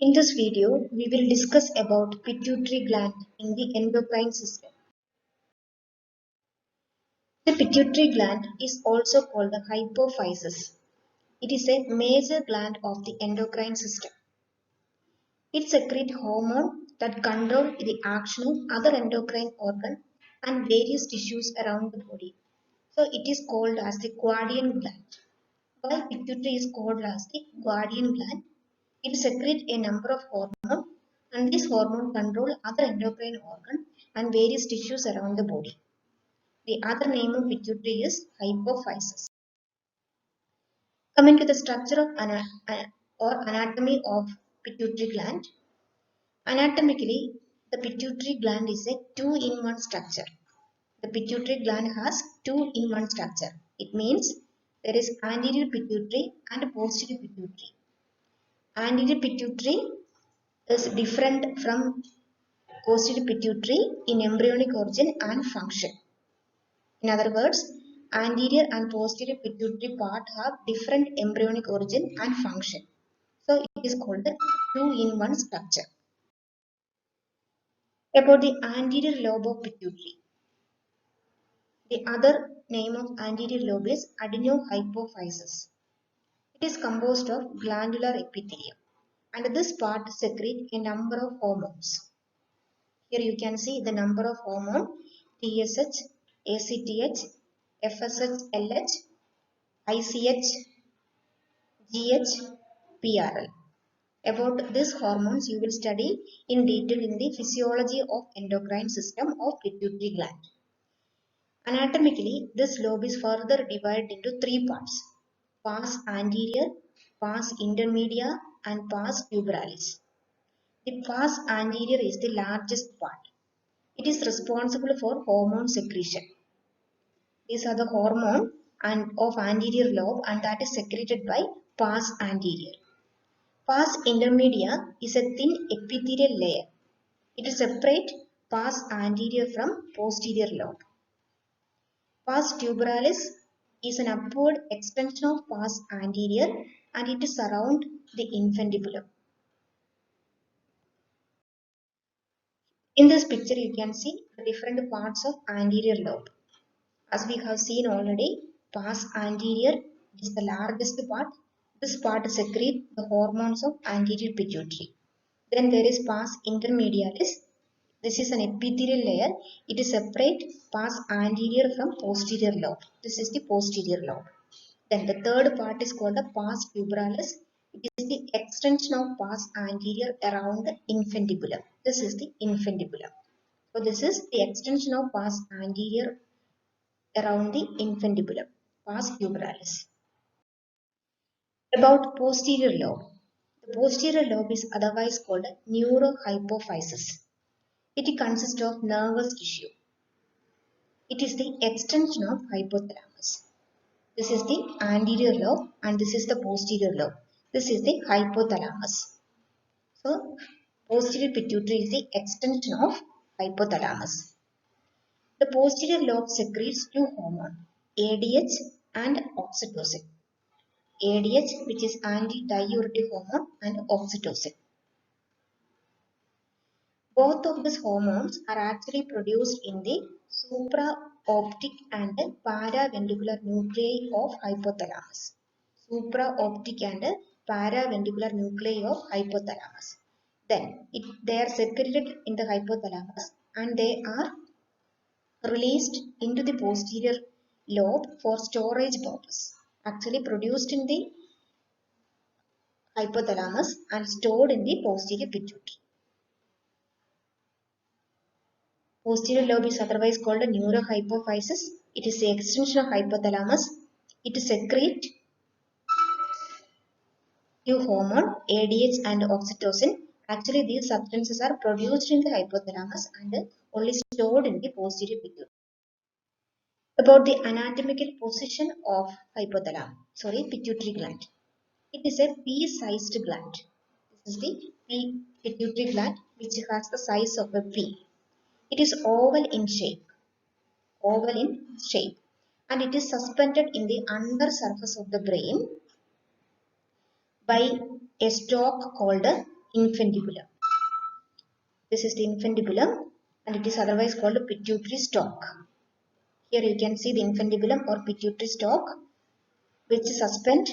In this video, we will discuss about pituitary gland in the endocrine system. The pituitary gland is also called the hypophysis. It is a major gland of the endocrine system. It secretes hormone that control the action of other endocrine organs and various tissues around the body. So it is called as the guardian gland. Why pituitary is called as the guardian gland? It secretes a number of hormones and these hormones control other endocrine organs and various tissues around the body. The other name of pituitary is hypophysis. Coming to the structure of anatomy of pituitary gland. Anatomically, the pituitary gland is a two-in-one structure. The pituitary gland has two-in-one structure. It means there is anterior pituitary and posterior pituitary. Anterior pituitary is different from posterior pituitary in embryonic origin and function. In other words, anterior and posterior pituitary part have different embryonic origin and function. So it is called the two-in-one structure. About the anterior lobe of pituitary. The other name of anterior lobe is adenohypophysis. It is composed of glandular epithelium and this part secretes a number of hormones. Here you can see the number of hormones TSH, ACTH, FSH, LH, ICH, GH, PRL. About these hormones you will study in detail in the physiology of endocrine system of pituitary gland. Anatomically, this lobe is further divided into three parts: pars anterior, pars intermedia, and pars puberalis. The pars anterior is the largest part. It is responsible for hormone secretion. These are the hormone of anterior lobe and that is secreted by pars anterior. Pars intermedia is a thin epithelial layer. It separates pars anterior from posterior lobe. Pars puberalis is an upward extension of pars anterior and it surrounds the infundibulum. In this picture you can see the different parts of anterior lobe. As we have seen already, pars anterior is the largest part. This part secretes the hormones of anterior pituitary. Then there is pars intermedialis. This is an epithelial layer. It is separate pars anterior from posterior lobe. This is the posterior lobe. Then the third part is called the pars puberalis. It is the extension of pars anterior around the infundibulum. This is the infundibulum. So this is the extension of pars anterior around the infundibulum, pars puberalis. About posterior lobe. The posterior lobe is otherwise called neurohypophysis. It consists of nervous tissue. It is the extension of hypothalamus. This is the anterior lobe and this is the posterior lobe. This is the hypothalamus. So, posterior pituitary is the extension of hypothalamus. The posterior lobe secretes two hormones, ADH and oxytocin. ADH, which is antidiuretic hormone, and oxytocin. Both of these hormones are actually produced in the supraoptic and paraventricular nuclei of hypothalamus. Supraoptic and paraventricular nuclei of hypothalamus. Then they are secreted in the hypothalamus and they are released into the posterior lobe for storage purpose. Actually produced in the hypothalamus and stored in the posterior pituitary. Posterior lobe is otherwise called a neurohypophysis. It is the extension of hypothalamus. It secretes two hormone ADH and oxytocin. Actually, these substances are produced in the hypothalamus and only stored in the posterior pituitary. About the anatomical position of pituitary gland. It is a pea-sized gland. This is the pituitary gland which has the size of a pea. It is oval in shape, and it is suspended in the under surface of the brain by a stalk called infundibulum. This is the infundibulum and it is otherwise called a pituitary stalk. Here you can see the infundibulum or pituitary stalk which suspend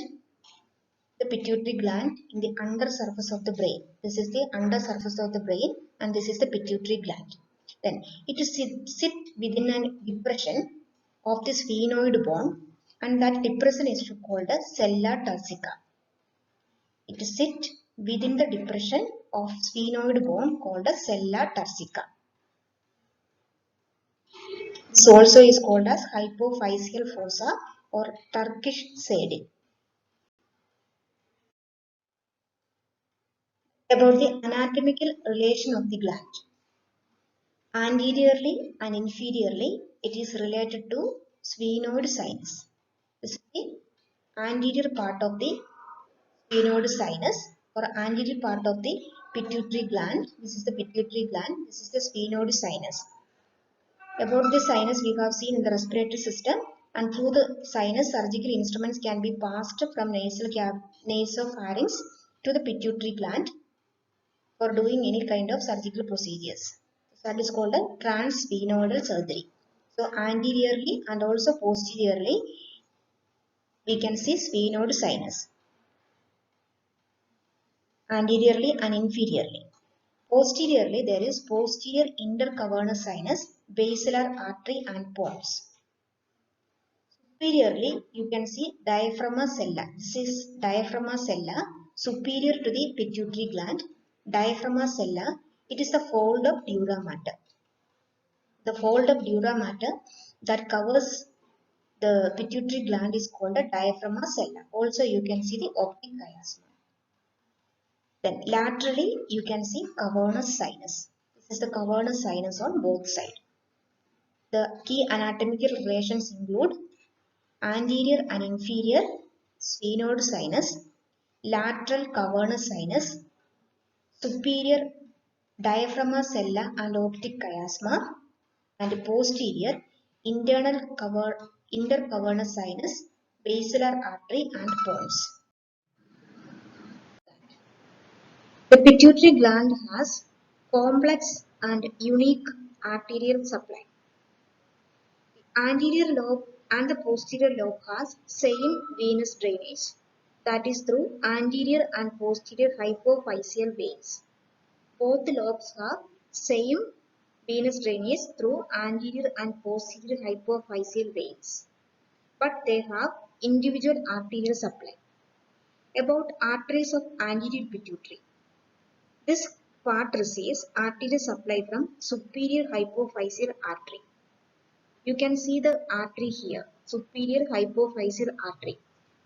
the pituitary gland in the under surface of the brain. This is the under surface of the brain and this is the pituitary gland. Then it sit within a depression of the sphenoid bone and that depression is called a sella turcica. It sit within the depression of sphenoid bone called a sella turcica. This also is called as hypophyseal fossa or Turkish saddle. About the anatomical relation of the gland. Anteriorly and inferiorly, it is related to sphenoid sinus. This is the anterior part of the sphenoid sinus or anterior part of the pituitary gland. This is the pituitary gland. This is the sphenoid sinus. About the sinus we have seen in the respiratory system, and through the sinus surgical instruments can be passed from nasopharynx to the pituitary gland for doing any kind of surgical procedures. That is called a transsphenoidal surgery. So anteriorly and also posteriorly we can see sphenoid sinus. Anteriorly and inferiorly. Posteriorly there is posterior intercavernous sinus, basilar artery and pons. Superiorly, you can see diaphragma sella. This is diaphragma sella superior to the pituitary gland. Diaphragma sella, it is the fold of dura mater. The fold of dura mater that covers the pituitary gland is called a diaphragma sella. Also, you can see the optic chiasma. Then laterally, you can see cavernous sinus. This is the cavernous sinus on both sides. The key anatomical relations include anterior and inferior sphenoid sinus, lateral cavernous sinus, superior diaphragma sella and optic chiasma, and posterior intercavernous sinus, basilar artery and pons. The pituitary gland has complex and unique arterial supply. The anterior lobe and the posterior lobe has same venous drainage, that is through anterior and posterior hypophyseal veins. Both lobes have same venous drainage through anterior and posterior hypophyseal veins, but they have individual arterial supply. About arteries of anterior pituitary. This part receives arterial supply from superior hypophyseal artery. You can see the artery here, superior hypophyseal artery.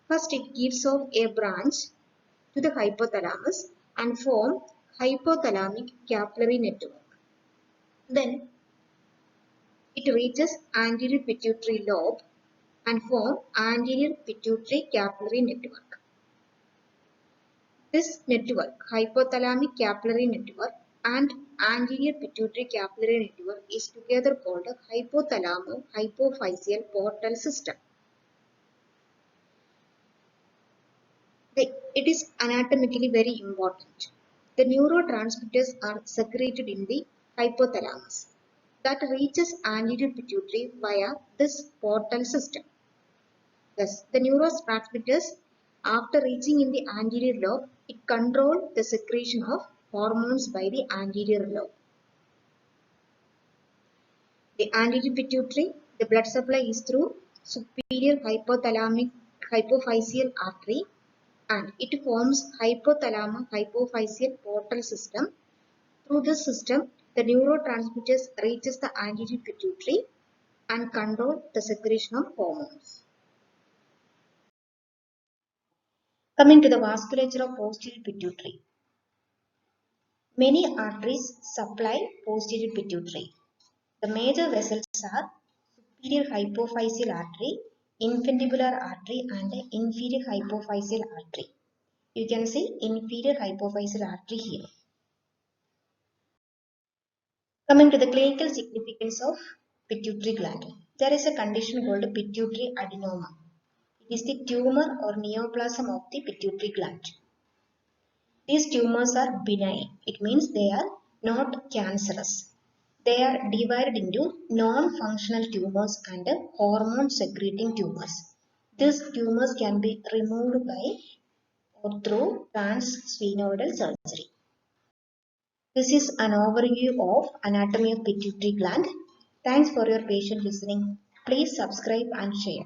First it gives off a branch to the hypothalamus and form hypothalamic capillary network. Then it reaches anterior pituitary lobe and form anterior pituitary capillary network. This network, hypothalamic capillary network and anterior pituitary capillary network, is together called a hypothalamo-hypophyseal portal system. It is anatomically very important. The neurotransmitters are secreted in the hypothalamus that reaches anterior pituitary via this portal system. Thus, the neurotransmitters, after reaching in the anterior lobe, it controls the secretion of hormones by the anterior lobe. The anterior pituitary, the blood supply is through superior hypothalamic hypophyseal artery and it forms hypothalamo-hypophyseal portal system. Through this system, the neurotransmitters reaches the anterior pituitary and control the secretion of hormones. Coming to the vasculature of posterior pituitary. Many arteries supply posterior pituitary. The major vessels are superior hypophyseal artery, infundibular artery and inferior hypophyseal artery. You can see inferior hypophyseal artery here. Coming to the clinical significance of pituitary gland. There is a condition called pituitary adenoma. It is the tumor or neoplasm of the pituitary gland. These tumors are benign. It means they are not cancerous. They are divided into non-functional tumors and hormone-secreting tumors. These tumors can be removed by or through transsphenoidal surgery. This is an overview of anatomy of pituitary gland. Thanks for your patient listening. Please subscribe and share.